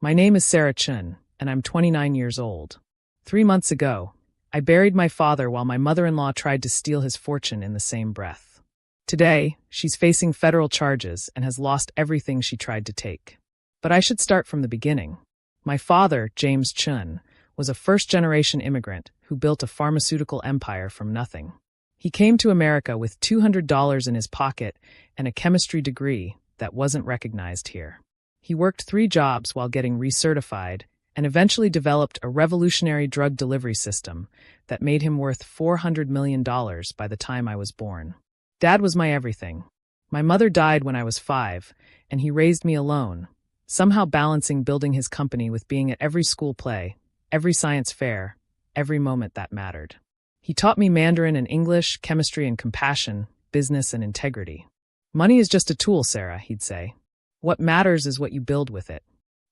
My name is Sarah Chun, and I'm 29 years old. 3 months ago, I buried my father while my mother-in-law tried to steal his fortune in the same breath. Today, she's facing federal charges and has lost everything she tried to take. But I should start from the beginning. My father, James Chun, was a first-generation immigrant who built a pharmaceutical empire from nothing. He came to America with $200 in his pocket and a chemistry degree that wasn't recognized here. He worked 3 jobs while getting recertified and eventually developed a revolutionary drug delivery system that made him worth $400 million by the time I was born. Dad was my everything. My mother died when I was 5, and he raised me alone, somehow balancing building his company with being at every school play, every science fair, every moment that mattered. He taught me Mandarin and English, chemistry and compassion, business and integrity. Money is just a tool, Sarah, he'd say. What matters is what you build with it.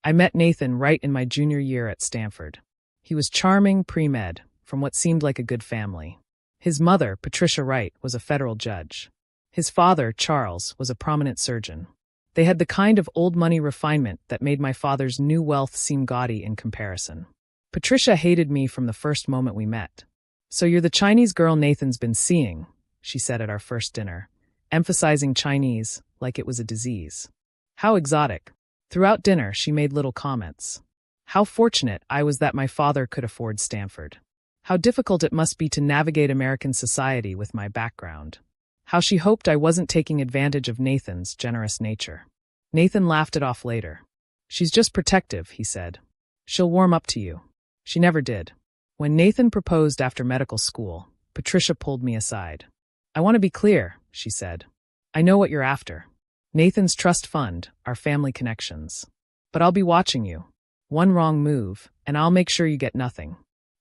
I met Nathan right in my junior year at Stanford. He was charming, pre-med, from what seemed like a good family. His mother, Patricia Wright, was a federal judge. His father, Charles, was a prominent surgeon. They had the kind of old money refinement that made my father's new wealth seem gaudy in comparison. Patricia hated me from the first moment we met. "So you're the Chinese girl Nathan's been seeing," she said at our first dinner, emphasizing Chinese like it was a disease. How exotic. Throughout dinner, she made little comments. How fortunate I was that my father could afford Stanford. How difficult it must be to navigate American society with my background. How she hoped I wasn't taking advantage of Nathan's generous nature. Nathan laughed it off later. "She's just protective," he said. "She'll warm up to you." She never did. When Nathan proposed after medical school, Patricia pulled me aside. "I want to be clear," she said. "I know what you're after. Nathan's trust fund, our family connections. But I'll be watching you. One wrong move, and I'll make sure you get nothing."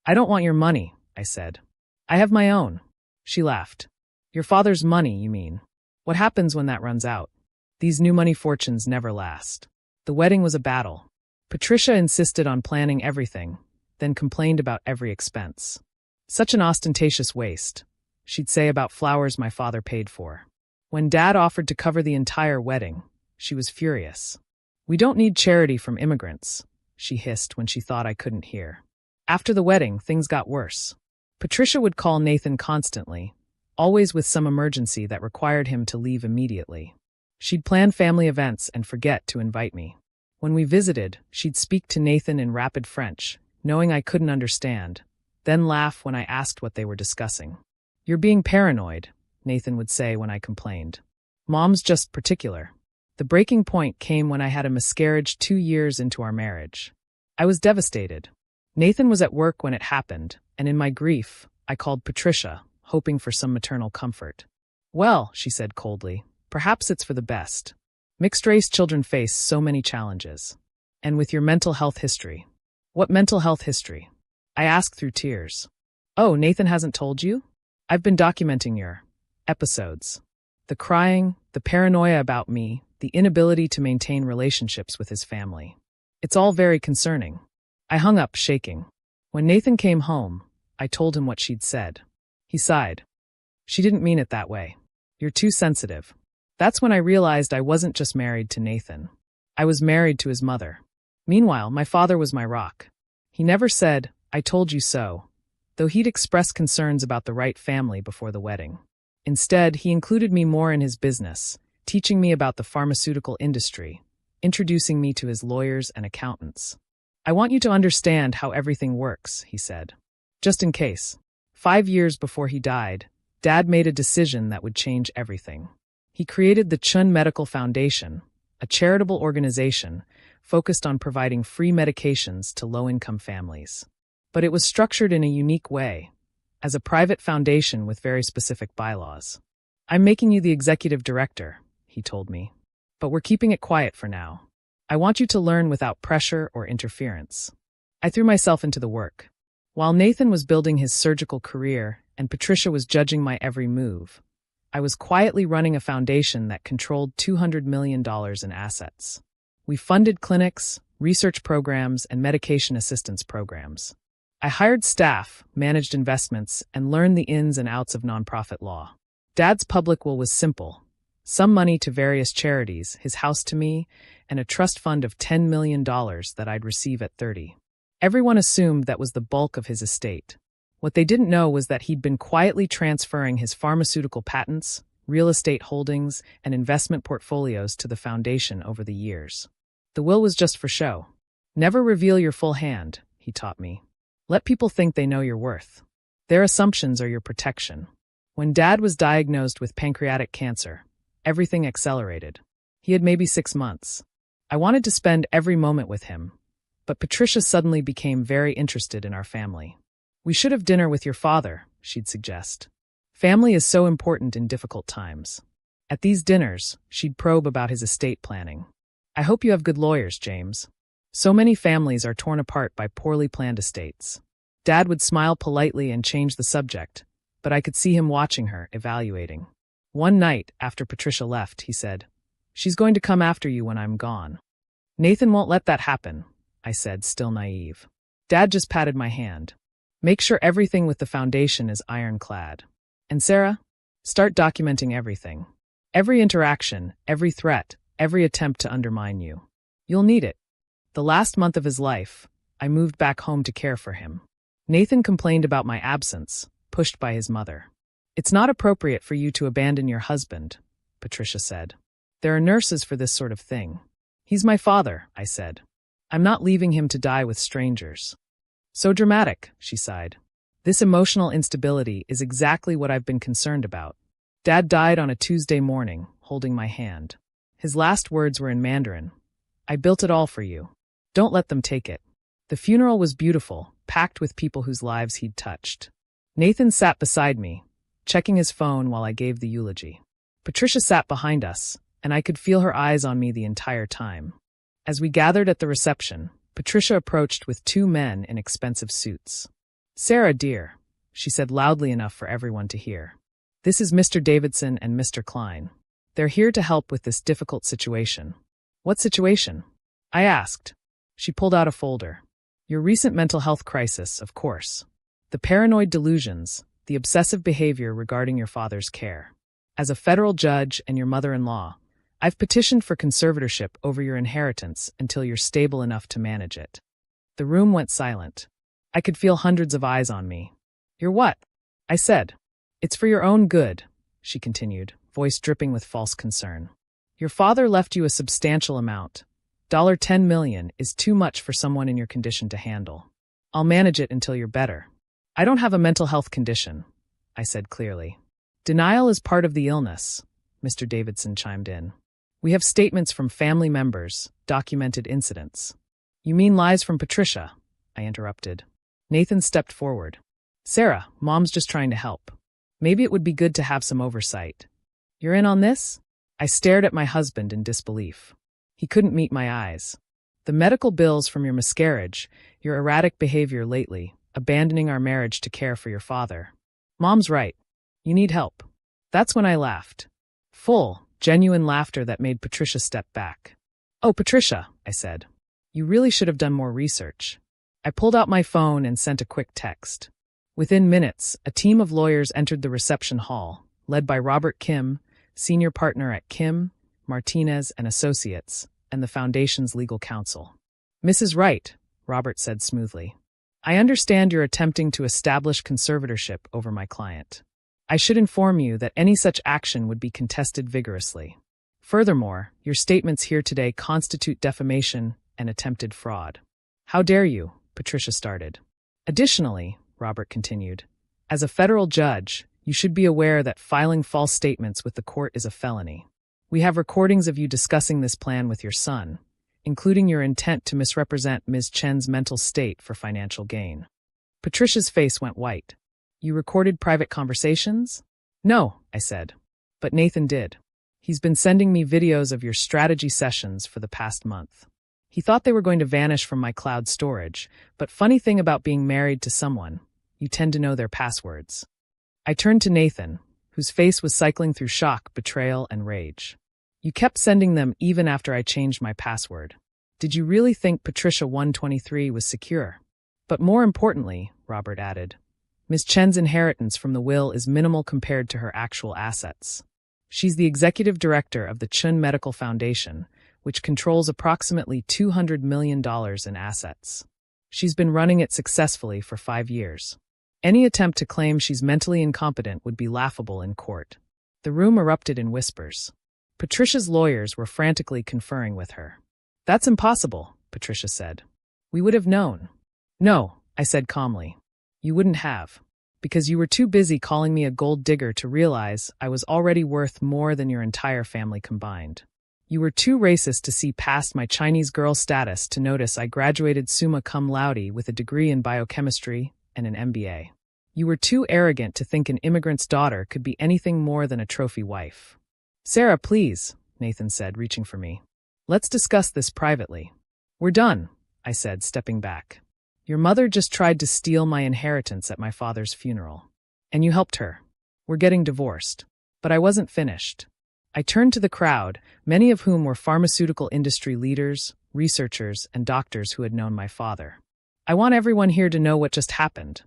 "I don't want your money," I said. "I have my own." She laughed. "Your father's money, you mean? What happens when that runs out? These new money fortunes never last." The wedding was a battle. Patricia insisted on planning everything, then complained about every expense. "Such an ostentatious waste," she'd say about flowers my father paid for. When Dad offered to cover the entire wedding, she was furious. "We don't need charity from immigrants," she hissed when she thought I couldn't hear. After the wedding, things got worse. Patricia would call Nathan constantly, always with some emergency that required him to leave immediately. She'd plan family events and forget to invite me. When we visited, she'd speak to Nathan in rapid French, knowing I couldn't understand, then laugh when I asked what they were discussing. "You're being paranoid," Nathan would say when I complained. "Mom's just particular." The breaking point came when I had a miscarriage 2 years into our marriage. I was devastated. Nathan was at work when it happened, and in my grief, I called Patricia, hoping for some maternal comfort. "Well," she said coldly, "perhaps it's for the best. Mixed-race children face so many challenges. And with your mental health history." "What mental health history?" I asked through tears. "Oh, Nathan hasn't told you? I've been documenting your episodes. The crying, the paranoia about me, the inability to maintain relationships with his family. It's all very concerning." I hung up, shaking. When Nathan came home, I told him what she'd said. He sighed. "She didn't mean it that way. You're too sensitive." That's when I realized I wasn't just married to Nathan. I was married to his mother. Meanwhile, my father was my rock. He never said, "I told you so," though he'd expressed concerns about the right family before the wedding. Instead, he included me more in his business, teaching me about the pharmaceutical industry, introducing me to his lawyers and accountants. "I want you to understand how everything works," he said. Just in case. 5 years before he died, Dad made a decision that would change everything. He created the Chun Medical Foundation, a charitable organization focused on providing free medications to low-income families. But it was structured in a unique way, as a private foundation with very specific bylaws. "I'm making you the executive director," he told me. "But we're keeping it quiet for now. I want you to learn without pressure or interference." I threw myself into the work. While Nathan was building his surgical career and Patricia was judging my every move, I was quietly running a foundation that controlled $200 million in assets. We funded clinics, research programs, and medication assistance programs. I hired staff, managed investments, and learned the ins and outs of nonprofit law. Dad's public will was simple: some money to various charities, his house to me, and a trust fund of $10 million that I'd receive at 30. Everyone assumed that was the bulk of his estate. What they didn't know was that he'd been quietly transferring his pharmaceutical patents, real estate holdings, and investment portfolios to the foundation over the years. The will was just for show. Never reveal your full hand, he taught me. Let people think they know your worth. Their assumptions are your protection. When Dad was diagnosed with pancreatic cancer, everything accelerated. He had maybe 6 months. I wanted to spend every moment with him, but Patricia suddenly became very interested in our family. We should have dinner with your father, she'd suggest. Family is so important in difficult times. At these dinners, she'd probe about his estate planning. I hope you have good lawyers, James. So many families are torn apart by poorly planned estates. Dad would smile politely and change the subject, but I could see him watching her, evaluating. One night, after Patricia left, he said, "She's going to come after you when I'm gone." "Nathan won't let that happen," I said, still naive. Dad just patted my hand. "Make sure everything with the foundation is ironclad. And Sarah, start documenting everything. Every interaction, every threat, every attempt to undermine you. You'll need it." The last month of his life, I moved back home to care for him. Nathan complained about my absence, pushed by his mother. "It's not appropriate for you to abandon your husband," Patricia said. "There are nurses for this sort of thing." "He's my father," I said. "I'm not leaving him to die with strangers." "So dramatic," she sighed. "This emotional instability is exactly what I've been concerned about." Dad died on a Tuesday morning, holding my hand. His last words were in Mandarin. "I built it all for you. Don't let them take it." The funeral was beautiful, packed with people whose lives he'd touched. Nathan sat beside me, checking his phone while I gave the eulogy. Patricia sat behind us, and I could feel her eyes on me the entire time. As we gathered at the reception, Patricia approached with 2 men in expensive suits. "Sarah, dear," she said loudly enough for everyone to hear. "This is Mr. Davidson and Mr. Klein. They're here to help with this difficult situation." "What situation?" I asked. She pulled out a folder. "Your recent mental health crisis, of course. The paranoid delusions, the obsessive behavior regarding your father's care. As a federal judge and your mother-in-law, I've petitioned for conservatorship over your inheritance until you're stable enough to manage it." The room went silent. I could feel hundreds of eyes on me. "You're what?" I said. "It's for your own good," she continued, voice dripping with false concern. "Your father left you a substantial amount. $10 million is too much for someone in your condition to handle. I'll manage it until you're better." "I don't have a mental health condition," I said clearly. "Denial is part of the illness," Mr. Davidson chimed in. "We have statements from family members, documented incidents." "You mean lies from Patricia?" I interrupted. Nathan stepped forward. "Sarah, Mom's just trying to help. Maybe it would be good to have some oversight." "You're in on this?" I stared at my husband in disbelief. He couldn't meet my eyes. "The medical bills from your miscarriage, your erratic behavior lately, abandoning our marriage to care for your father. Mom's right. You need help." That's when I laughed. Full, genuine laughter that made Patricia step back. "Oh, Patricia," I said. "You really should have done more research." I pulled out my phone and sent a quick text. Within minutes, a team of lawyers entered the reception hall, led by Robert Kim, senior partner at Kim, Martinez and Associates, and the Foundation's legal counsel. "Mrs. Wright," Robert said smoothly, "I understand you're attempting to establish conservatorship over my client. I should inform you that any such action would be contested vigorously. Furthermore, your statements here today constitute defamation and attempted fraud." "How dare you?" Patricia started. "Additionally," Robert continued, "as a federal judge, you should be aware that filing false statements with the court is a felony. We have recordings of you discussing this plan with your son, including your intent to misrepresent Ms. Chen's mental state for financial gain." Patricia's face went white. "You recorded private conversations?" "No," I said. "But Nathan did. He's been sending me videos of your strategy sessions for the past month. He thought they were going to vanish from my cloud storage, but funny thing about being married to someone, you tend to know their passwords." I turned to Nathan, whose face was cycling through shock, betrayal, and rage. "You kept sending them even after I changed my password. Did you really think Patricia 123 was secure?" "But more importantly," Robert added, "Ms. Chen's inheritance from the will is minimal compared to her actual assets. She's the executive director of the Chun Medical Foundation, which controls approximately $200 million in assets. She's been running it successfully for 5 years. Any attempt to claim she's mentally incompetent would be laughable in court. The room erupted in whispers. Patricia's lawyers were frantically conferring with her. "That's impossible," Patricia said. "We would have known." "No," I said calmly. "You wouldn't have. Because you were too busy calling me a gold digger to realize I was already worth more than your entire family combined. You were too racist to see past my Chinese girl status to notice I graduated summa cum laude with a degree in biochemistry and an MBA. You were too arrogant to think an immigrant's daughter could be anything more than a trophy wife." "Sarah, please," Nathan said, reaching for me. "Let's discuss this privately." "We're done," I said, stepping back. "Your mother just tried to steal my inheritance at my father's funeral. And you helped her. We're getting divorced." But I wasn't finished. I turned to the crowd, many of whom were pharmaceutical industry leaders, researchers, and doctors who had known my father. "I want everyone here to know what just happened,"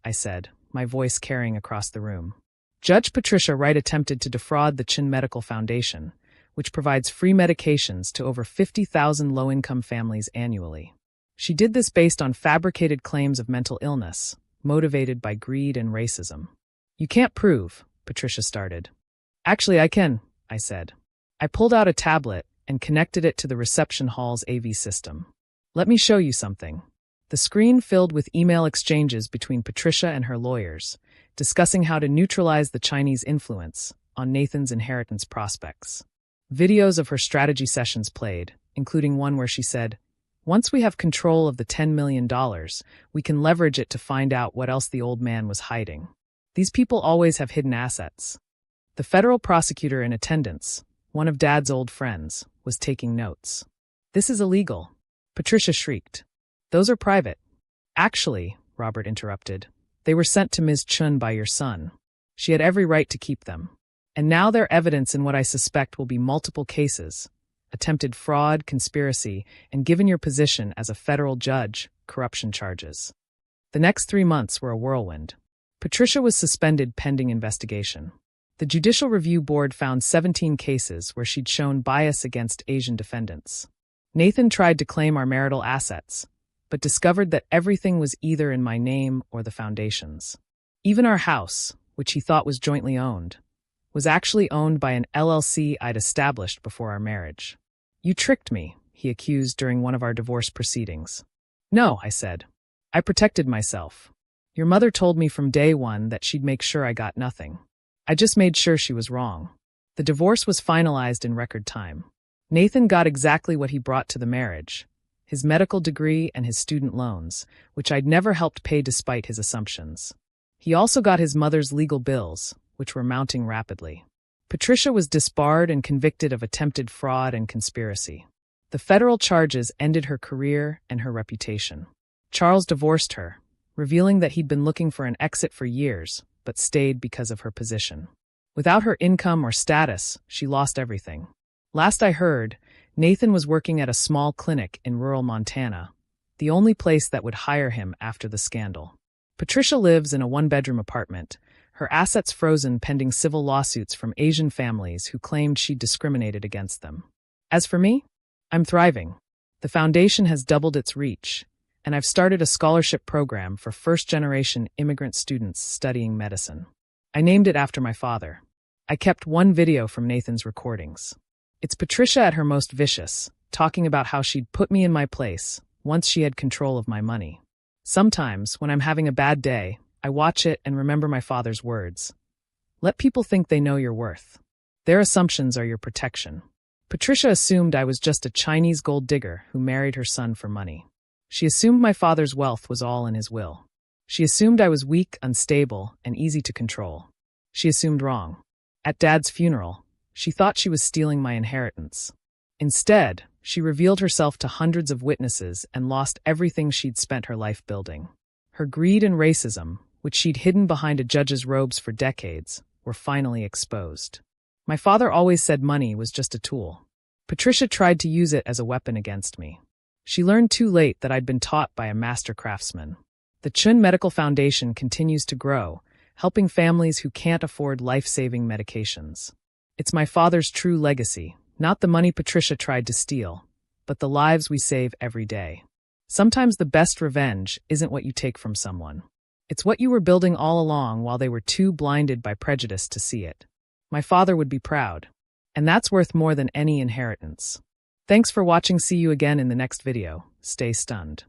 I said, my voice carrying across the room. Judge Patricia Wright attempted to defraud the Chin Medical Foundation, which provides free medications to over 50,000 low-income families annually. She did this based on fabricated claims of mental illness, motivated by greed and racism. "You can't prove," Patricia started. "Actually, I can," I said. I pulled out a tablet and connected it to the reception hall's AV system. "Let me show you something." The screen filled with email exchanges between Patricia and her lawyers, discussing how to neutralize the Chinese influence on Nathan's inheritance prospects. Videos of her strategy sessions played, including one where she said, "Once we have control of the $10 million, we can leverage it to find out what else the old man was hiding. These people always have hidden assets." The federal prosecutor in attendance, one of Dad's old friends, was taking notes. "This is illegal," Patricia shrieked. "Those are private." "Actually," Robert interrupted, "they were sent to Ms. Chun by your son. She had every right to keep them. And now they're evidence in what I suspect will be multiple cases: attempted fraud, conspiracy, and given your position as a federal judge, corruption charges." The next 3 months were a whirlwind. Patricia was suspended pending investigation. The Judicial Review Board found 17 cases where she'd shown bias against Asian defendants. Nathan tried to claim our marital assets, but discovered that everything was either in my name or the foundation's. Even our house, which he thought was jointly owned, was actually owned by an LLC I'd established before our marriage. "You tricked me," he accused during one of our divorce proceedings. "No," I said. "I protected myself. Your mother told me from day one that she'd make sure I got nothing. I just made sure she was wrong." The divorce was finalized in record time. Nathan got exactly what he brought to the marriage: his medical degree and his student loans, which I'd never helped pay despite his assumptions. He also got his mother's legal bills, which were mounting rapidly. Patricia was disbarred and convicted of attempted fraud and conspiracy. The federal charges ended her career and her reputation. Charles divorced her, revealing that he'd been looking for an exit for years, but stayed because of her position. Without her income or status, she lost everything. Last I heard, Nathan was working at a small clinic in rural Montana, the only place that would hire him after the scandal. Patricia lives in a one-bedroom apartment, her assets frozen pending civil lawsuits from Asian families who claimed she'd discriminated against them. As for me, I'm thriving. The foundation has doubled its reach, and I've started a scholarship program for first-generation immigrant students studying medicine. I named it after my father. I kept one video from Nathan's recordings. It's Patricia at her most vicious, talking about how she'd put me in my place once she had control of my money. Sometimes, when I'm having a bad day, I watch it and remember my father's words. "Let people think they know your worth. Their assumptions are your protection." Patricia assumed I was just a Chinese gold digger who married her son for money. She assumed my father's wealth was all in his will. She assumed I was weak, unstable, and easy to control. She assumed wrong. At Dad's funeral, she thought she was stealing my inheritance. Instead, she revealed herself to hundreds of witnesses and lost everything she'd spent her life building. Her greed and racism, which she'd hidden behind a judge's robes for decades, were finally exposed. My father always said money was just a tool. Patricia tried to use it as a weapon against me. She learned too late that I'd been taught by a master craftsman. The Chun Medical Foundation continues to grow, helping families who can't afford life-saving medications. It's my father's true legacy, not the money Patricia tried to steal, but the lives we save every day. Sometimes the best revenge isn't what you take from someone. It's what you were building all along while they were too blinded by prejudice to see it. My father would be proud. And that's worth more than any inheritance. Thanks for watching. See you again in the next video. Stay stunned.